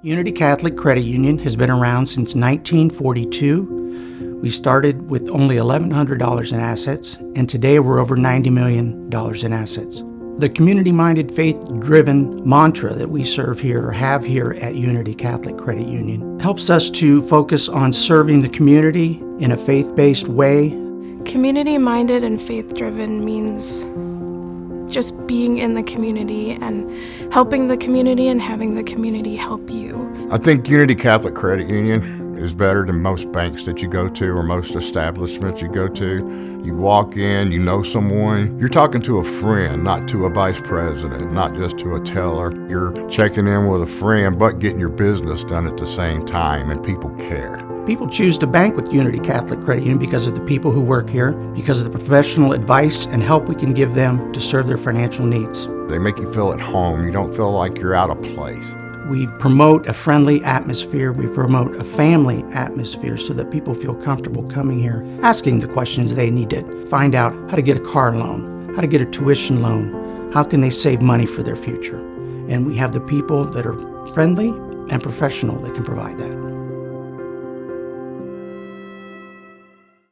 Unity Catholic Credit Union has been around since 1942. We started with only $1,100 in assets, and today we're over $90 million in assets. The community-minded, faith-driven mantra that we serve here or have here at Unity Catholic Credit Union helps us to focus on serving the community in a faith-based way. Community-minded and faith-driven means just being in the community and helping the community and having the community help you. I think Unity Catholic Credit Union is better than most banks that you go to or most establishments you go to. You walk in, you know someone, you're talking to a friend, not to a vice president, not just to a teller. You're checking in with a friend, but getting your business done at the same time, and people care. People choose to bank with Unity Catholic Credit Union because of the people who work here, because of the professional advice and help we can give them to serve their financial needs. They make you feel at home. You don't feel like you're out of place. We promote a friendly atmosphere. We promote a family atmosphere so that people feel comfortable coming here, asking the questions they need to find out how to get a car loan, how to get a tuition loan, how can they save money for their future. And we have the people that are friendly and professional that can provide that.